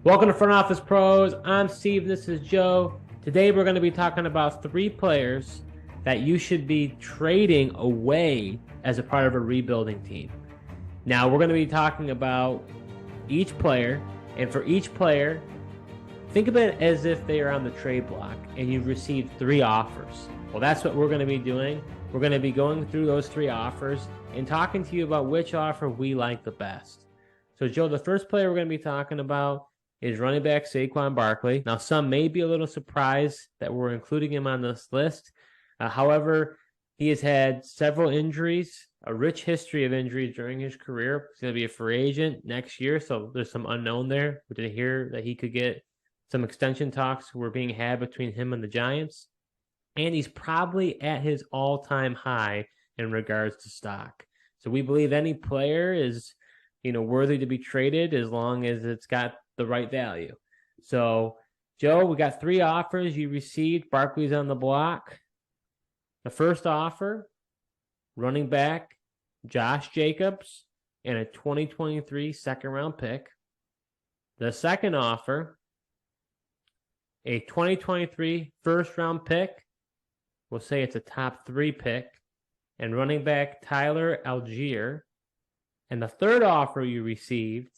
Welcome to Front Office Pros. I'm Steve. This is Joe. Today we're going to be talking about 3 players that you should be trading away as a part of a rebuilding team. Now we're going to be talking about each player, and for each player, think of it as if they are on the trade block and you've received 3 offers. Well, that's what we're going to be doing. We're going to be going through those 3 offers and talking to you about which offer we like the best. So, Joe, the first player we're going to be talking about is running back Saquon Barkley. Now, some may be a little surprised that we're including him on this list. However, he has had several injuries, a rich history of injuries during his career. He's going to be a free agent next year, so there's some unknown there. We did hear that he could get some extension talks were being had between him and the Giants. And he's probably at his all-time high in regards to stock. So we believe any player is, worthy to be traded as long as it's got the right value. So, Joe, we got 3 offers you received. Barkley's on the block. The first offer, running back Josh Jacobs and a 2023 second-round pick. The second offer, a 2023 first-round pick. We'll say it's a top 3 pick. And running back Tyler Algier. And the third offer you received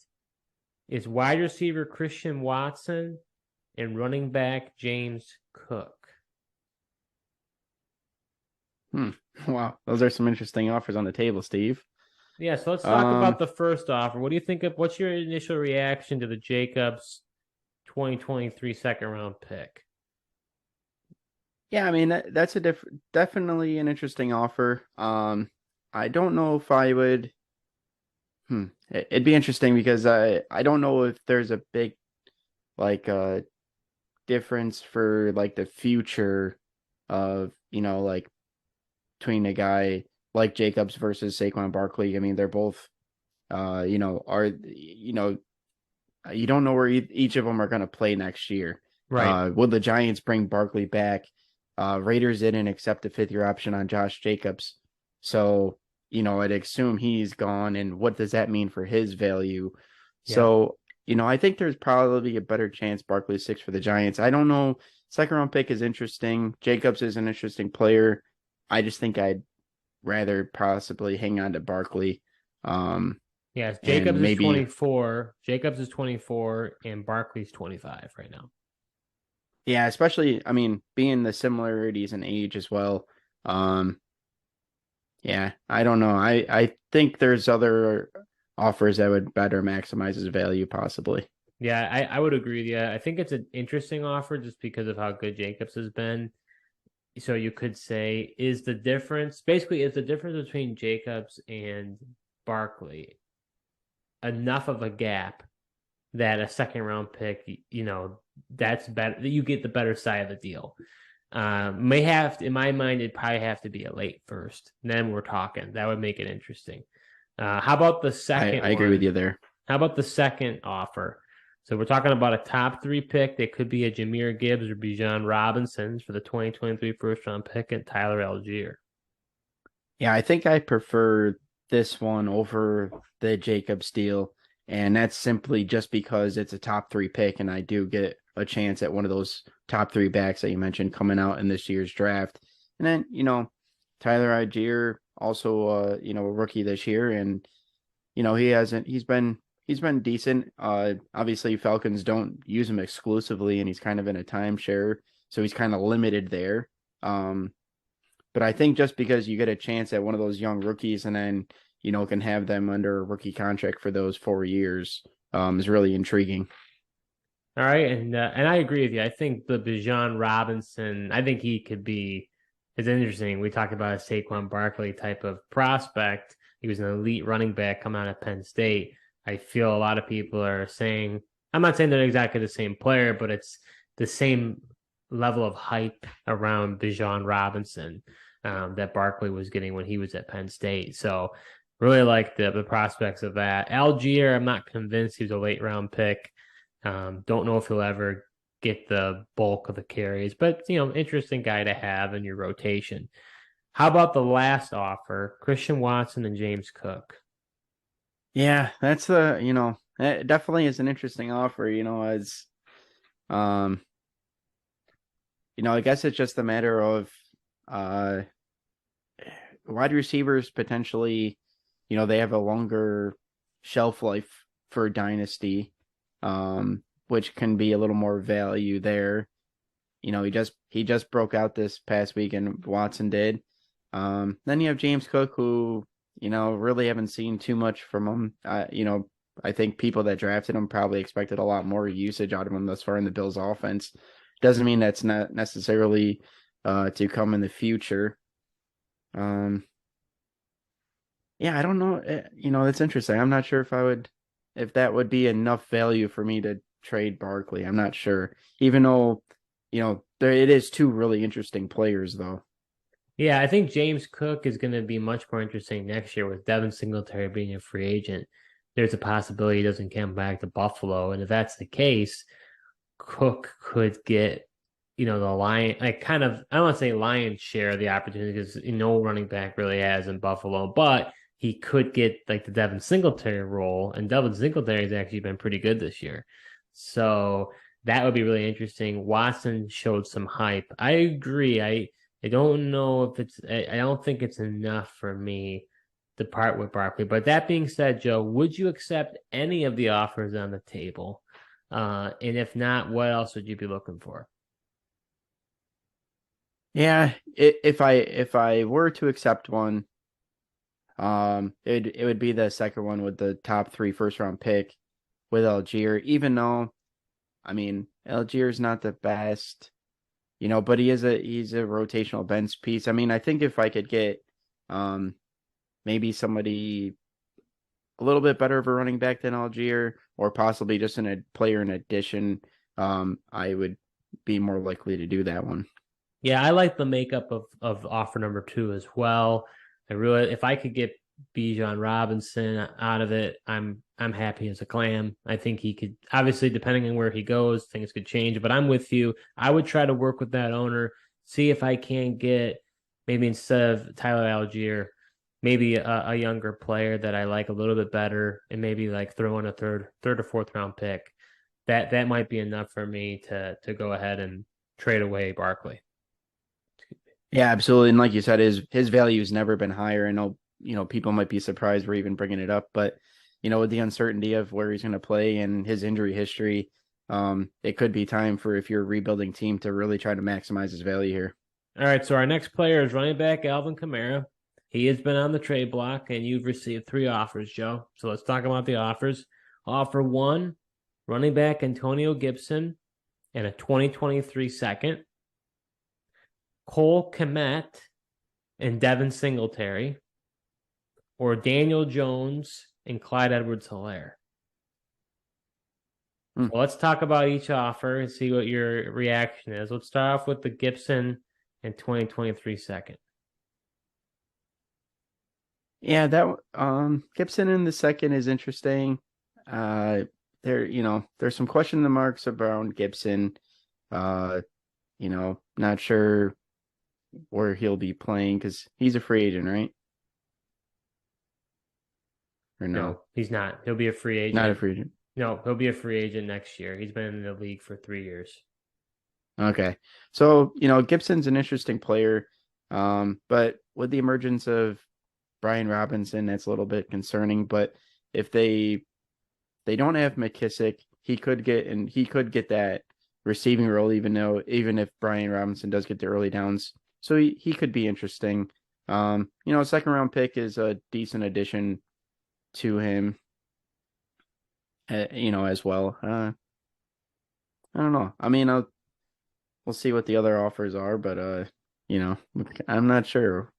is wide receiver Christian Watson and running back James Cook. Wow, those are some interesting offers on the table, Steve. Yeah, so let's talk about the first offer. What do you think of? What's your initial reaction to the Jacobs 2023 second round pick? Yeah, I mean that's definitely an interesting offer. I don't know if I would. It'd be interesting because I don't know if there's a big difference for the future of between a guy like Jacobs versus Saquon Barkley. I mean, they're both you don't know where each of them are going to play next year. Right. Will the Giants bring Barkley back? Raiders didn't accept the 5th-year option on Josh Jacobs. So, I'd assume he's gone. And what does that mean for his value? Yeah. So, I think there's probably a better chance Barkley sticks for the Giants. I don't know. Second round pick is interesting. Jacobs is an interesting player. I just think I'd rather possibly hang on to Barkley. Yes, Jacobs is 24. Jacobs is 24 and Barkley's 25 right now. Yeah, especially, being the similarities in age as well. Yeah, I don't know. I think there's other offers that would better maximize his value, possibly. Yeah, I would agree with you. I think it's an interesting offer just because of how good Jacobs has been. So you could say, is the difference between Jacobs and Barkley enough of a gap that a second round pick, that's better, that you get the better side of the deal? May have to, in my mind, it'd probably have to be a late first. Then we're talking. That would make it interesting. How about the second? I agree with you there. How about the second offer? So we're talking about a top 3 pick. That could be a Jahmyr Gibbs or Bijan Robinson for the 2023 first round pick and Tyler Algier. Yeah, I think I prefer this one over the Jacobs deal. And that's simply just because it's a top 3 pick, and I do get a chance at one of those top 3 backs that you mentioned coming out in this year's draft. And then, Tyler Algier, also, a rookie this year, and he's been decent. Obviously, Falcons don't use him exclusively, and he's kind of in a timeshare, so he's kind of limited there. But I think just because you get a chance at one of those young rookies, and then can have them under a rookie contract for those 4 years is really intriguing. All right, and I agree with you. I think the Bijan Robinson, I think he could be, it's interesting. We talked about a Saquon Barkley type of prospect. He was an elite running back coming out of Penn State. I feel a lot of people are saying, I'm not saying they're exactly the same player, but it's the same level of hype around Bijan Robinson that Barkley was getting when he was at Penn State. So really like the prospects of that. Algier, I'm not convinced he was a late round pick. Don't know if he'll ever get the bulk of the carries, but interesting guy to have in your rotation. How about the last offer, Christian Watson and James Cook? Yeah, that's It definitely is an interesting offer, as um, I guess it's just a matter of uh wide receivers potentially, they have a longer shelf life for Dynasty, which can be a little more value there. He just broke out this past week, and Watson did. Then you have James Cook, who really haven't seen too much from him. I think people that drafted him probably expected a lot more usage out of him thus far in the Bills' offense. Doesn't mean that's not necessarily to come in the future. Um, yeah, I don't know. It's interesting. I'm not sure if that would be enough value for me to trade Barkley. I'm not sure, even though, it is two really interesting players, though. Yeah, I think James Cook is going to be much more interesting next year with Devin Singletary being a free agent. There's a possibility he doesn't come back to Buffalo. And if that's the case, Cook could get, the lion, like kind of, I don't want to say lion's share of the opportunity because no running back really has in Buffalo, but he could get like the Devin Singletary role. And Devin Singletary has actually been pretty good this year. So that would be really interesting. Watson showed some hype. I agree. I don't know if I don't think it's enough for me to part with Barkley. But that being said, Joe, would you accept any of the offers on the table? And if not, what else would you be looking for? Yeah, if I were to accept one, it would be the second one with the top 3 first round pick with Algier. Even though, I mean, Algier's not the best, but he's a rotational bench piece. I mean, I think if I could get um maybe somebody a little bit better of a running back than Algier, or possibly just a player in addition, I would be more likely to do that one. Yeah, I like the makeup of offer number 2 as well. I really, if I could get Bijan Robinson out of it, I'm happy as a clam. I think he could, obviously, depending on where he goes, things could change. But I'm with you. I would try to work with that owner, see if I can get maybe instead of Tyler Algier, maybe a younger player that I like a little bit better, and maybe like throw in a third or fourth round pick. That might be enough for me to go ahead and trade away Barkley. Yeah, absolutely. And like you said, his value has never been higher. I know, people might be surprised we're even bringing it up, but with the uncertainty of where he's going to play and his injury history, it could be time for, if you're a rebuilding team, to really try to maximize his value here. All right, so our next player is running back Alvin Kamara. He has been on the trade block, and you've received 3 offers, Joe. So let's talk about the offers. Offer 1, running back Antonio Gibson and a 2023 second. Cole Kmet and Devin Singletary, or Daniel Jones and Clyde Edwards-Helaire. So let's talk about each offer and see what your reaction is. Let's start off with the Gibson and 2023 second. Yeah, that Gibson in the second is interesting. There's some question marks around Gibson. Not sure where he'll be playing because he's a free agent, right? Or no? No, he's not. He'll be a free agent. Not a free agent. No, he'll be a free agent next year. He's been in the league for 3 years. Okay. So, Gibson's an interesting player. But with the emergence of Brian Robinson, that's a little bit concerning. But if they don't have McKissick, he could get that receiving role, even if Brian Robinson does get the early downs. So he could be interesting. A second round pick is a decent addition to him. As well. I don't know. I mean, we'll see what the other offers are, but I'm not sure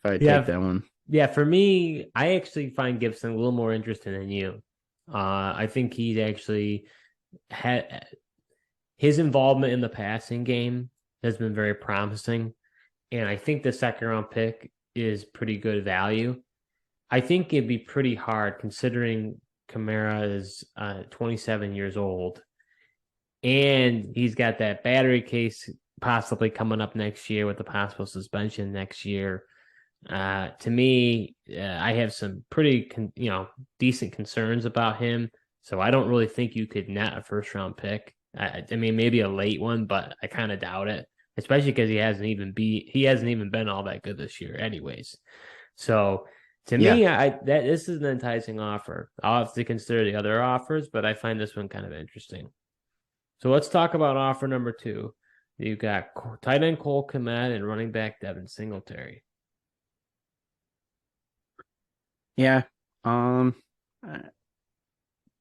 if I'd take that one. Yeah, for me, I actually find Gibson a little more interesting than you. I think he's actually had his involvement in the passing game has been very promising, and I think the second round pick is pretty good value. I think it'd be pretty hard considering Kamara is 27 years old, and he's got that battery case possibly coming up next year with the possible suspension next year. To me, I have some pretty decent concerns about him. So I don't really think you could net a first round pick. I mean, maybe a late one, but I kind of doubt it, especially because he hasn't even been all that good this year, anyways. So to Yeah. me, this is an enticing offer. I'll have to consider the other offers, but I find this one kind of interesting. So let's talk about offer number 2. You got tight end Cole Kmet and running back Devin Singletary. Yeah. Um,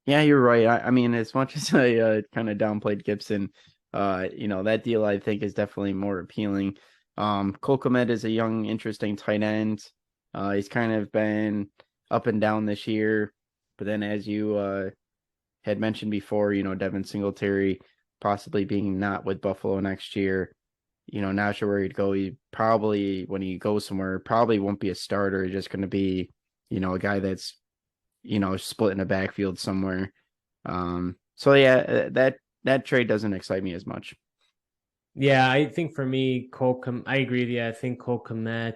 yeah, you're right. I mean, as much as I kind of downplayed Gibson, that deal I think is definitely more appealing. Cole Kmet is a young, interesting tight end. He's kind of been up and down this year, but then as you had mentioned before, Devin Singletary possibly being not with Buffalo next year, not sure where he'd go. He probably, when he goes somewhere, probably won't be a starter. He's just going to be, a guy that's, split in a backfield somewhere. So yeah, that trade doesn't excite me as much. Yeah, I think for me, I agree with you. I think Cole Kmet,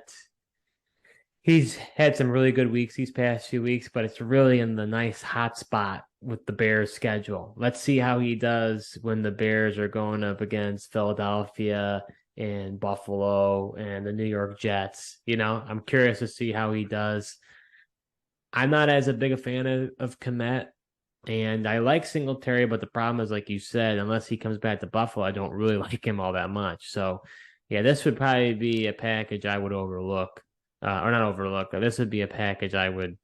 he's had some really good weeks these past few weeks, but it's really in the nice hot spot with the Bears schedule. Let's see how he does when the Bears are going up against Philadelphia and Buffalo and the New York Jets. I'm curious to see how he does. I'm not as a big a fan of Komet, and I like Singletary, but the problem is, like you said, unless he comes back to Buffalo, I don't really like him all that much. So, yeah, this would probably be a package I would overlook, or not overlook. This would be a package I would,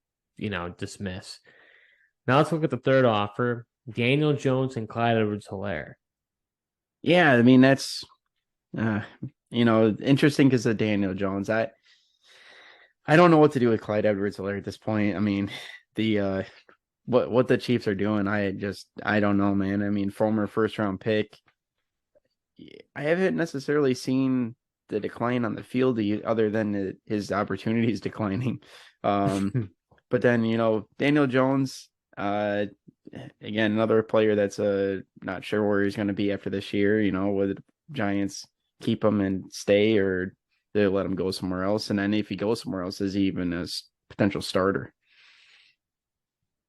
dismiss. Now let's look at the third offer: Daniel Jones and Clyde Edwards-Helaire. Yeah, I mean that's interesting because of Daniel Jones. I don't know what to do with Clyde Edwards-Helaire at this point. I mean, the what the Chiefs are doing, I don't know, man. I mean, former first round pick. I haven't necessarily seen the decline on the field other than his opportunities declining. But then, Daniel Jones, again, another player that's not sure where he's going to be after this year, whether the Giants keep him and stay or they let him go somewhere else. And then if he goes somewhere else, is he even a potential starter?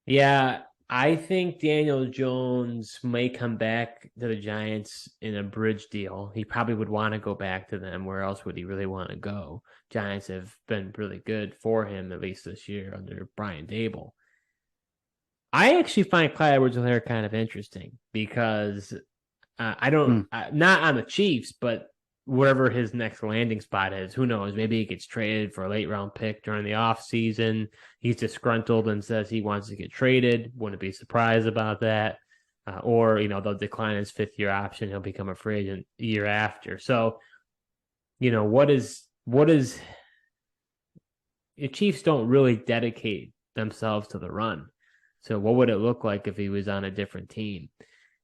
Yeah, I think Daniel Jones may come back to the Giants in a bridge deal. He probably would want to go back to them. Where else would he really want to go? Giants have been really good for him, at least this year, under Brian Dable. I actually find Clyde Edwards-Helaire kind of interesting because I don't, not on the Chiefs, but wherever his next landing spot is, who knows? Maybe he gets traded for a late round pick during the offseason. He's disgruntled and says he wants to get traded. Wouldn't be surprised about that. Or, they'll decline his 5th-year option. He'll become a free agent a year after. So, what is the Chiefs don't really dedicate themselves to the run. So what would it look like if he was on a different team?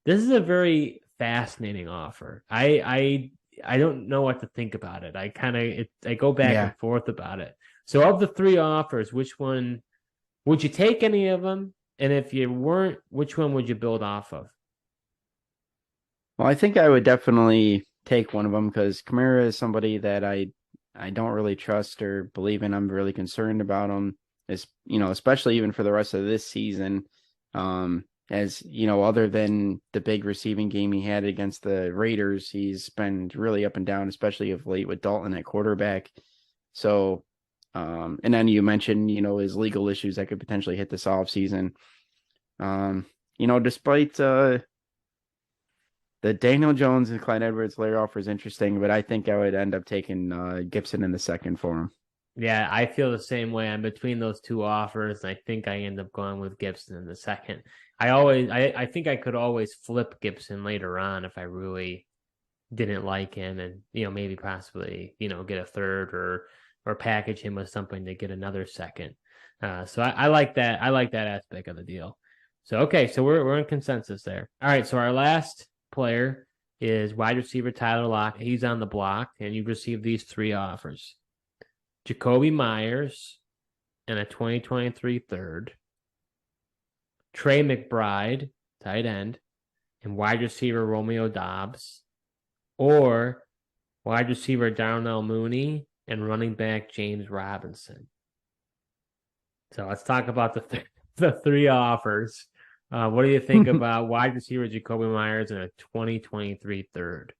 This is a very fascinating offer. I don't know what to think about it. I go back and forth about it. So of the 3 offers, which one would you take? Any of them? And if you weren't, which one would you build off of? Well, I think I would definitely take one of them because Kamara is somebody that I don't really trust or believe in. I'm really concerned about him, especially even for the rest of this season. As other than the big receiving game he had against the Raiders, he's been really up and down, especially of late with Dalton at quarterback. So, and then you mentioned, his legal issues that could potentially hit this offseason. Despite the Daniel Jones and Clyde Edwards-Helaire offer is interesting, but I think I would end up taking Gibson in the second for him. Yeah, I feel the same way. I'm between those 2 offers. I think I end up going with Gibson in the second. I think I could always flip Gibson later on if I really didn't like him and, maybe possibly, get a third or package him with something to get another second. So I like that. I like that aspect of the deal. So, okay. So we're in consensus there. All right. So our last player is wide receiver Tyler Lockett. He's on the block and you've received these 3 offers: Jacoby Myers and a 2023 third, Trey McBride, tight end, and wide receiver Romeo Doubs, or wide receiver Darnell Mooney and running back James Robinson. So let's talk about the 3 offers. What do you think about wide receiver Jacoby Myers and a 2023 third?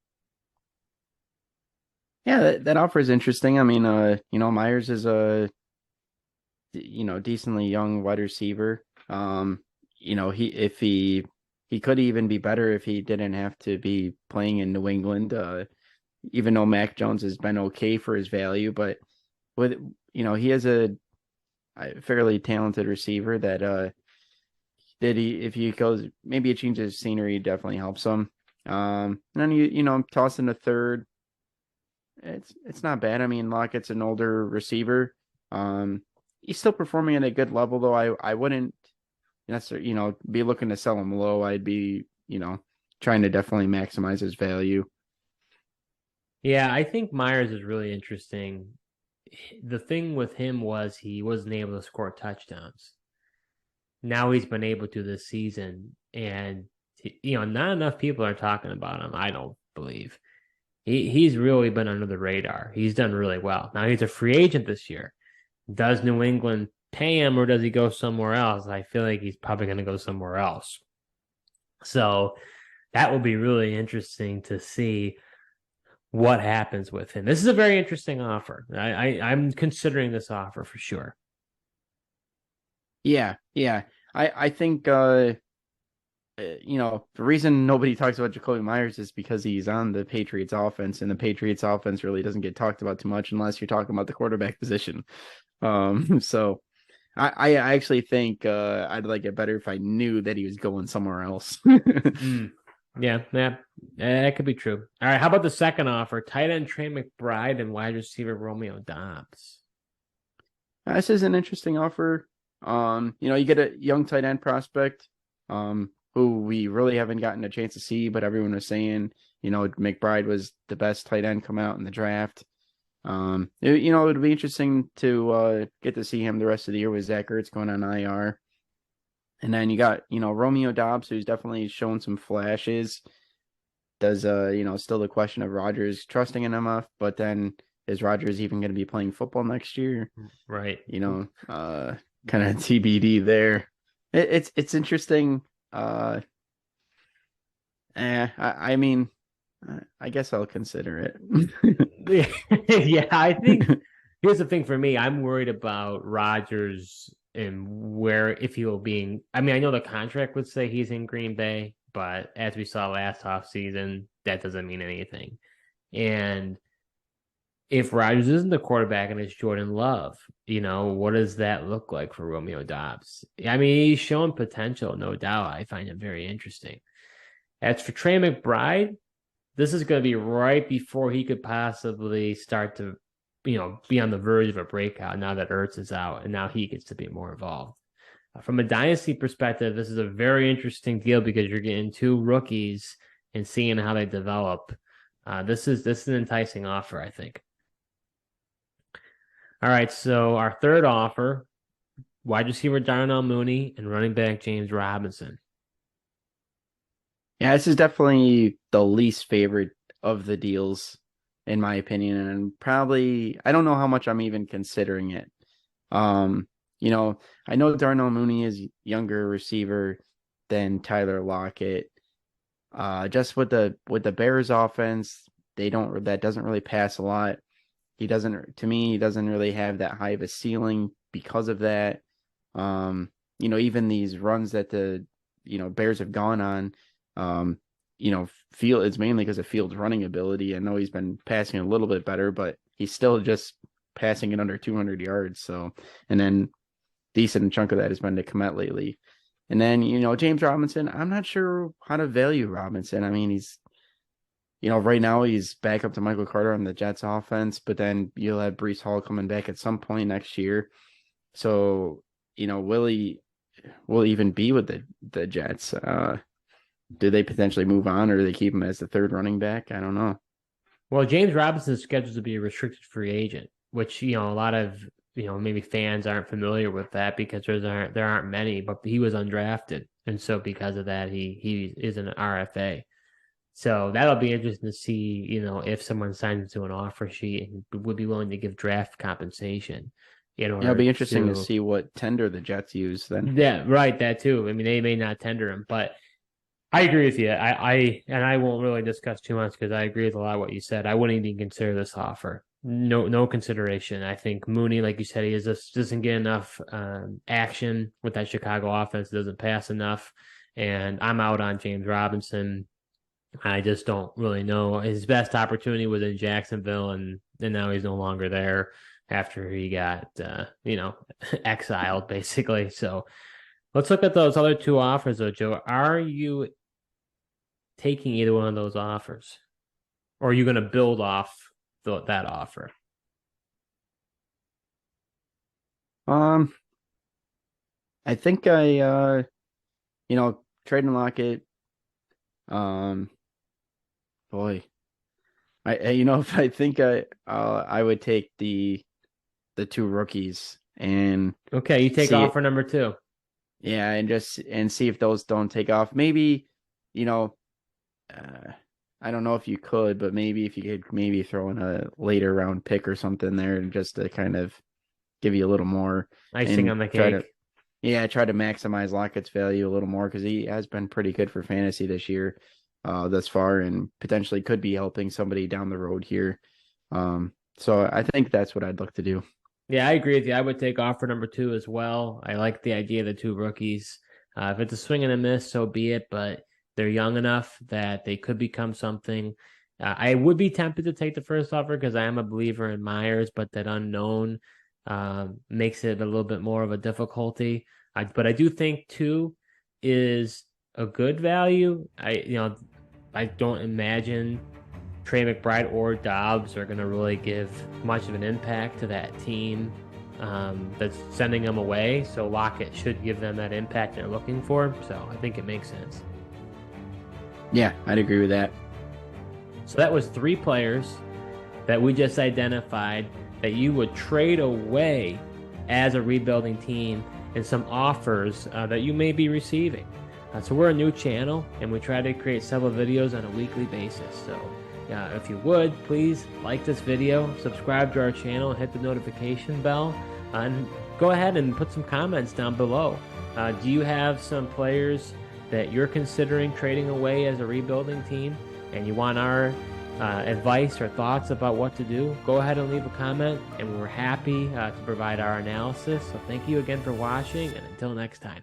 Yeah, that offer is interesting. I mean, Myers is a decently young wide receiver. He could even be better if he didn't have to be playing in New England. Even though Mac Jones has been okay for his value, but with he has a fairly talented receiver that he if he goes maybe a change of scenery definitely helps him. And then toss in a third. It's not bad. I mean, Lockett's an older receiver. He's still performing at a good level, though. I wouldn't necessarily, be looking to sell him low. I'd be, trying to definitely maximize his value. Yeah, I think Myers is really interesting. The thing with him was he wasn't able to score touchdowns. Now he's been able to this season, and not enough people are talking about him. I don't believe he's really been under the radar. He's done really well. Now he's a free agent this year. Does New England pay him or does he go somewhere else? I feel like he's probably going to go somewhere else. So that will be really interesting to see what happens with him. This is a very interesting offer. I'm considering this offer for sure. Yeah, yeah. I think the reason nobody talks about Jacoby Myers is because he's on the Patriots offense, and the Patriots offense really doesn't get talked about too much unless you're talking about the quarterback position. So I actually think I'd like it better if I knew that he was going somewhere else. Yeah, that could be true. All right, how about the second offer? Tight end Trey McBride and wide receiver Romeo Doubs. This is an interesting offer. You get a young tight end prospect, who we really haven't gotten a chance to see, but everyone was saying, McBride was the best tight end coming out in the draft. It would be interesting to get to see him the rest of the year with Zach Ertz going on IR. And then you got, Romeo Doubs, who's definitely shown some flashes. Does still the question of Rodgers trusting in him enough, but then is Rodgers even going to be playing football next year? Right. Kind of TBD there. It's interesting. I mean, I guess I'll consider it. Yeah, I think here's the thing for me. I'm worried about Rodgers and where if he will be. I mean, I know the contract would say he's in Green Bay, but as we saw last offseason, that doesn't mean anything. And if Rodgers isn't the quarterback and it's Jordan Love, what does that look like for Romeo Doubs? I mean, he's showing potential, no doubt. I find it very interesting. As for Trey McBride, this is going to be right before he could possibly start to, be on the verge of a breakout now that Ertz is out and now he gets to be more involved. From a dynasty perspective, this is a very interesting deal because you're getting two rookies and seeing how they develop. This is an enticing offer, I think. All right, so our third offer, wide receiver Darnell Mooney and running back James Robinson. Yeah, this is definitely the least favorite of the deals, in my opinion, and probably I don't know how much I'm even considering it. I know Darnell Mooney is younger receiver than Tyler Lockett. Just with the Bears offense, that doesn't really pass a lot. He doesn't really have that high of a ceiling because of that. Even these runs that the Bears have gone on, Field it's mainly because of Field's running ability. I know he's been passing a little bit better, but he's still just passing it under 200 yards. So, and then decent chunk of that has been to Komet lately. And then, James Robinson, I'm not sure how to value Robinson. I mean, he's right now he's back up to Michael Carter on the Jets offense, but then you'll have Breece Hall coming back at some point next year. So, will he even be with the Jets? Do they potentially move on or do they keep him as the third running back? I don't know. Well, James Robinson is scheduled to be a restricted free agent, which, a lot of, maybe fans aren't familiar with that because there aren't many, but he was undrafted. And so because of that, he is an RFA. So that'll be interesting to see, if someone signs to an offer sheet and would be willing to give draft compensation. in order It'll be interesting to to see what tender the Jets use then. Yeah, right. That too. I mean, they may not tender him, but I agree with you. I won't really discuss too much because I agree with a lot of what you said. I wouldn't even consider this offer. No consideration. I think Mooney, like you said, he just doesn't get enough action with that Chicago offense. Doesn't pass enough, and I'm out on James Robinson. I just don't really know. His best opportunity was in Jacksonville, and now he's no longer there after he got exiled basically. So let's look at those other two offers, though, Joe. Are you taking either one of those offers, or are you going to build off that offer? I think trading Lockett. Boy, if I think I would take the two rookies and Okay, you take offer number two. Yeah, and see if those don't take off. Maybe, I don't know if you could, but maybe if you could maybe throw in a later round pick or something there just to kind of give you a little more icing on the cake. Try to maximize Lockett's value a little more because he has been pretty good for fantasy this year thus far and potentially could be helping somebody down the road here. So I think that's what I'd look to do. Yeah, I agree with you. I would take offer number two as well. I like the idea of the two rookies. If it's a swing and a miss, so be it, but they're young enough that they could become something. I would be tempted to take the first offer because I am a believer in Myers, but that unknown makes it a little bit more of a difficulty. But I do think two is a good value. I don't imagine Trey McBride or Dobbs are going to really give much of an impact to that team that's sending them away. So Lockett should give them that impact they're looking for. So I think it makes sense. Yeah, I'd agree with that. So that was three players that we just identified that you would trade away as a rebuilding team and some offers that you may be receiving. So we're a new channel and we try to create several videos on a weekly basis. So if you would, please like this video, subscribe to our channel, hit the notification bell, and go ahead and put some comments down below. Do you have some players that you're considering trading away as a rebuilding team and you want our advice or thoughts about what to do? Go ahead and leave a comment, and we're happy to provide our analysis. So thank you again for watching, and until next time.